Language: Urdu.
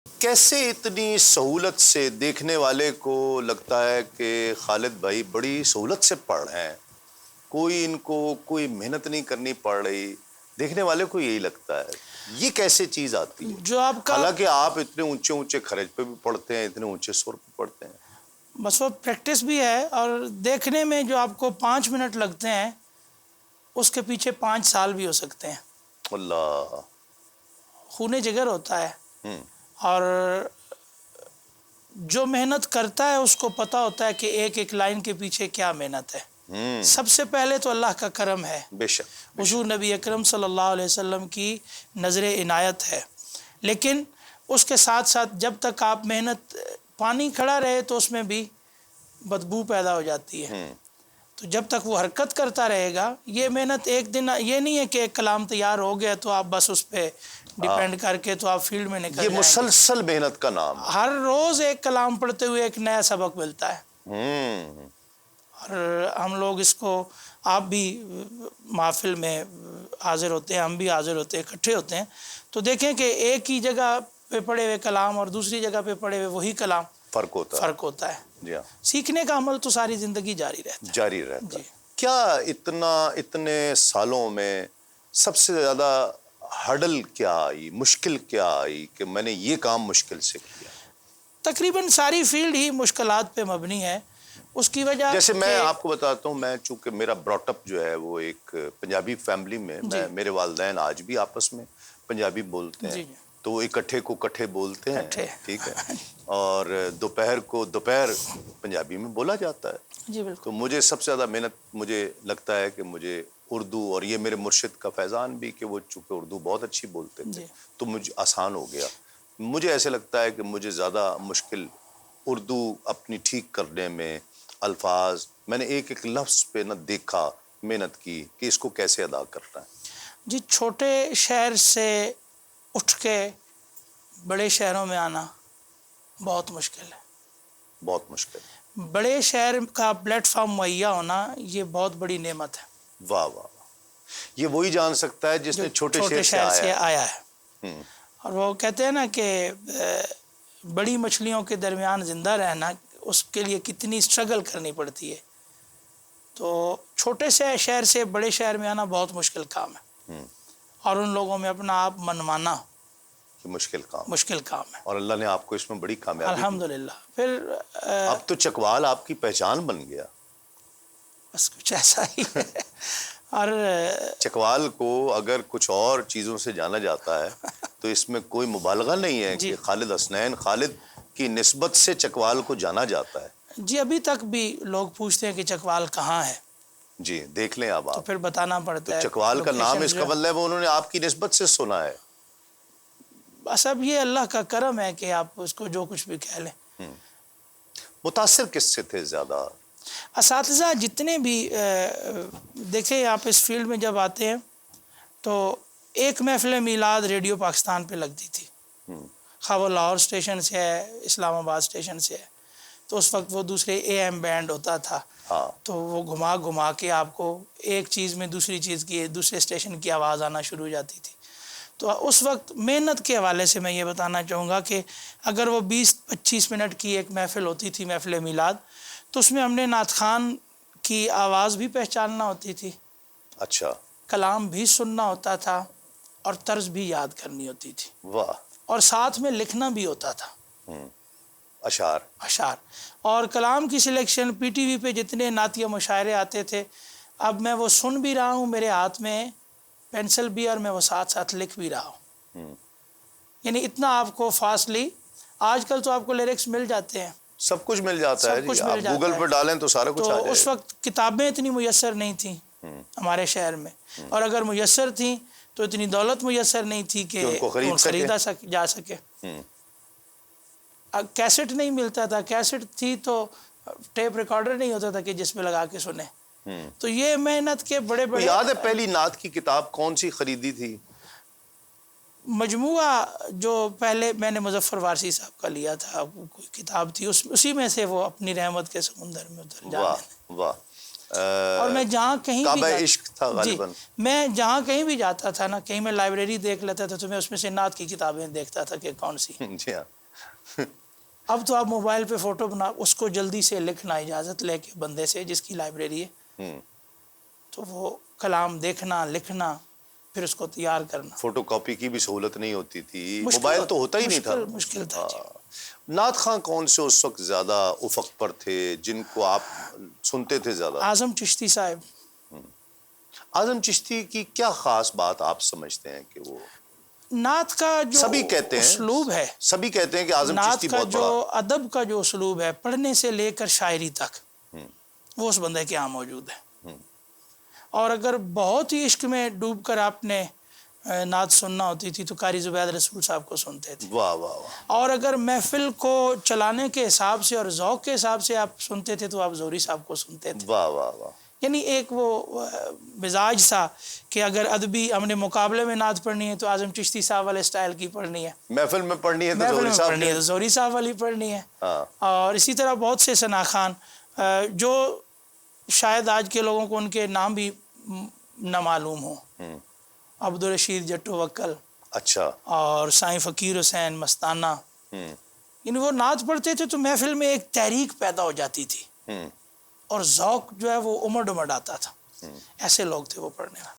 کیسے اتنی سہولت سے دیکھنے والے کو لگتا ہے کہ خالد بھائی بڑی سہولت سے پڑھ رہے ہیں، کوئی ان کو کوئی محنت نہیں کرنی پڑ رہی، دیکھنے والے کو یہی لگتا ہے، یہ کیسے چیز آتی ہے؟ جو آپ کا حالانکہ آپ اتنے اونچے اونچے خرج پہ بھی پڑھتے ہیں، اتنے اونچے سر پہ پڑھتے ہیں۔ بس وہ پریکٹس بھی ہے، اور دیکھنے میں جو آپ کو 5 منٹ لگتے ہیں اس کے پیچھے 5 سال بھی ہو سکتے ہیں۔ اللہ۔ خون جگر ہوتا ہے، ہوں۔ اور جو محنت کرتا ہے اس کو پتہ ہوتا ہے کہ ایک ایک لائن کے پیچھے کیا محنت ہے۔ سب سے پہلے تو اللہ کا کرم ہے، بے شک۔ حضور نبی اکرم صلی اللہ علیہ وسلم کی نظر عنایت ہے، لیکن اس کے ساتھ ساتھ جب تک آپ محنت، پانی کھڑا رہے تو اس میں بھی بدبو پیدا ہو جاتی ہے، تو جب تک وہ حرکت کرتا رہے گا، یہ محنت ایک دن، یہ نہیں ہے کہ ایک کلام تیار ہو گیا تو آپ بس اس پہ ڈیپینڈ کر کے تو آپ فیلڈ میں نکل یہ جائیں گے۔ مسلسل محنت کا نام ہے۔ ہر روز ایک کلام پڑھتے ہوئے ایک نیا سبق ملتا ہے، ہوں۔ اور ہم لوگ اس کو، آپ بھی محفل میں حاضر ہوتے ہیں، ہم بھی حاضر ہوتے ہیں، اکٹھے ہوتے ہیں، تو دیکھیں کہ ایک ہی جگہ پہ پڑھے ہوئے کلام اور دوسری جگہ پہ پڑھے ہوئے وہی کلام فرق ہوتا ہے۔ جی ہاں۔ سیکھنے کا عمل تو ساری زندگی جاری رہتا ہے۔ جاری رہتا جی۔ ہے۔ کیا اتنے سالوں میں سب سے زیادہ ہڈل کیا آئی، مشکل کیا آئی کہ میں نے یہ کام مشکل سے کیا؟ تقریباً ساری فیلڈ ہی مشکلات پہ مبنی ہے، اس کی وجہ جیسے میں آپ کو بتاتا ہوں، میں چونکہ میرا براٹ اپ جو ہے وہ ایک پنجابی فیملی میں، میرے والدین آج بھی آپس میں پنجابی بولتے ہیں، تو وہ اکٹھے کو کٹھے بولتے ہیں، ٹھیک ہے، اور دوپہر کو دوپہر پنجابی میں بولا جاتا ہے۔ جی بالکل۔ تو مجھے سب سے زیادہ محنت مجھے لگتا ہے کہ مجھے اردو، اور یہ میرے مرشد کا فیضان بھی کہ وہ چونکہ اردو بہت اچھی بولتے تھے تو مجھے آسان ہو گیا۔ مجھے ایسے لگتا ہے کہ مجھے زیادہ مشکل اردو اپنی ٹھیک کرنے میں، الفاظ، میں نے ایک ایک لفظ پہ نہ دیکھا، محنت کی کہ اس کو کیسے ادا کرنا ہے۔ جی، چھوٹے شہر سے اٹھ کے بڑے شہروں میں آنا بہت مشکل ہے۔ بہت مشکل۔ بڑے شہر کا پلیٹ فارم مہیا ہونا یہ بہت بڑی نعمت ہے۔ واہ واہ واہ، یہ وہی جان سکتا ہے جس نے چھوٹے شہر سے آیا ہے۔ اور وہ کہتے ہیں نا کہ بڑی مچھلیوں کے درمیان زندہ رہنا، اس کے لیے کتنی سٹرگل کرنی پڑتی ہے، تو چھوٹے سے شہر سے بڑے شہر میں آنا بہت مشکل کام ہے، اور ان لوگوں میں اپنا آپ منوانا مشکل کام ہے، اور اللہ نے آپ کو اس میں بڑی کامیابی دی۔ الحمدللہ۔ پھر اب تو چکوال آپ کی پہچان بن گیا۔ بس کچھ ایسا ہی ہے۔ اور چکوال کو اگر کچھ اور چیزوں سے جانا جاتا ہے تو اس میں کوئی مبالغہ نہیں ہے کہ خالد حسنین، خالد کی نسبت سے چکوال کو جانا جاتا ہے۔ جی، ابھی تک بھی لوگ پوچھتے ہیں کہ چکوال کہاں ہے۔ جی دیکھ لیں اب تو آپ، پھر بتانا پڑتا ہے۔ چکوال کا نام اس کا مطلب ہے انہوں نے آپ کی نسبت سے سنا ہے۔ بس اب یہ اللہ کا کرم ہے کہ آپ اس کو جو کچھ بھی کہہ لیں۔ متاثر کس سے تھے زیادہ؟ اساتذہ جتنے بھی، دیکھیں آپ اس فیلڈ میں جب آتے ہیں تو ایک محفل میلاد ریڈیو پاکستان پہ لگتی تھی، خواہ وہ لاہور اسٹیشن سے ہے، اسلام آباد اسٹیشن سے ہے، تو اس وقت وہ دوسرے اے ایم بینڈ ہوتا تھا، تو وہ گھما گھما کے آپ کو ایک چیز میں دوسری چیز کی، دوسرے اسٹیشن کی آواز آنا شروع ہو جاتی تھی۔ تو اس وقت محنت کے حوالے سے میں یہ بتانا چاہوں گا کہ اگر وہ 20-25 منٹ کی ایک محفل ہوتی تھی، محفل میلاد، تو اس میں ہم نے نعت خوان کی آواز بھی پہچاننا ہوتی تھی، اچھا، کلام بھی سننا ہوتا تھا، اور طرز بھی یاد کرنی ہوتی تھی، واہ، اور ساتھ میں لکھنا بھی ہوتا تھا، اشعار۔ اور کلام کی سلیکشن پی ٹی وی پہ جتنے نعتیہ مشاعرے آتے تھے، اب میں وہ سن بھی رہا ہوں، میرے ہاتھ میں پینسل بھی، اور میں وہ ساتھ ساتھ لکھ بھی رہا ہوں، یعنی اتنا آپ کو فاسٹلی، آج کل تو آپ کو لیرکس مل جاتے ہیں، سب کچھ مل جاتا ہے، جی آپ گوگل پہ ڈالیں تو سارا کچھ آ جائے۔ تو اس وقت کتابیں اتنی میسر نہیں تھیں ہمارے شہر میں، اور اگر میسر تھیں تو اتنی دولت میسر نہیں تھی کہ ان کو خریدا جا سکے۔ کیسٹ نہیں ملتا تھا، کیسٹ تھی تو ٹیپ ریکارڈر نہیں ہوتا تھا کہ جس میں لگا کے سنیں، تو یہ محنت کے بڑے بڑے۔ یاد ہے پہلی نعت کی کتاب کون سی خریدی تھی؟ مجموعہ جو پہلے میں نے مظفر وارسی صاحب کا لیا تھا، کوئی کتاب تھی، اسی میں سے وہ اپنی رحمت کے سمندر میں اتر جانے۔ واہ واہ، اور میں جہاں کہیں بھی کعبہ عشق تھا غالباً. میں جہاں کہیں بھی جاتا تھا نا, کہیں میں لائبریری دیکھ لیتا تھا تو میں اس میں سے نعت کی کتابیں دیکھتا تھا کہ کون سی. جی ہاں. اب تو آپ موبائل پہ فوٹو بنا, اس کو جلدی سے لکھنا, اجازت لے کے بندے سے جس کی لائبریری ہے, تو وہ کلام دیکھنا, لکھنا, پھر اس کو تیار کرنا. فوٹو کاپی کی بھی سہولت نہیں ہوتی تھی, موبائل تو ہوتا ہی نہیں تھا. مشکل تھا. نعت خواں کون سے اس وقت زیادہ افق پر تھے جن کو آپ سنتے تھے زیادہ؟ اعظم چشتی صاحب. اعظم چشتی کی کیا خاص بات آپ سمجھتے ہیں کہ وہ نعت کا جو سبھی کہتے ہیں, اسلوب ہے, سبھی کہتے ہیں کہ اعظم نعت چشتی کا بہت جو بڑا ادب کا جو اسلوب ہے, پڑھنے سے لے کر شاعری تک, وہ اس بندے کے یہاں موجود ہے. اور اگر بہت ہی عشق میں ڈوب کر آپ نے نعت سننا ہوتی تھی تو قاری زبید رسول صاحب کو سنتے تھے. واہ واہ واہ. اور اگر محفل کو چلانے کے حساب سے اور ذوق کے حساب سے آپ سنتے تھے تو آپ زوری صاحب کو سنتے تھے. واہ واہ واہ. یعنی ایک وہ مزاج تھا کہ اگر ادبی ہم نے مقابلے میں نعت پڑھنی ہے تو اعظم چشتی صاحب والے سٹائل کی پڑھنی ہے, محفل میں پڑھنی ہے تو محفل زوری میں صاحب پڑھنی ہے تو زوری صاحب والی پڑھنی ہے. ہاں. اور اسی طرح بہت سے ثنا خان جو شاید آج کے لوگوں کو ان کے نام بھی نہ معلوم ہو, عبدالرشید جٹو وکل, اچھا, اور سائیں فقیر حسین مستانہ, یعنی وہ نعت پڑھتے تھے تو محفل میں ایک تحریک پیدا ہو جاتی تھی, اور ذوق جو ہے وہ امڑ آتا تھا. ایسے لوگ تھے وہ پڑھنے والے.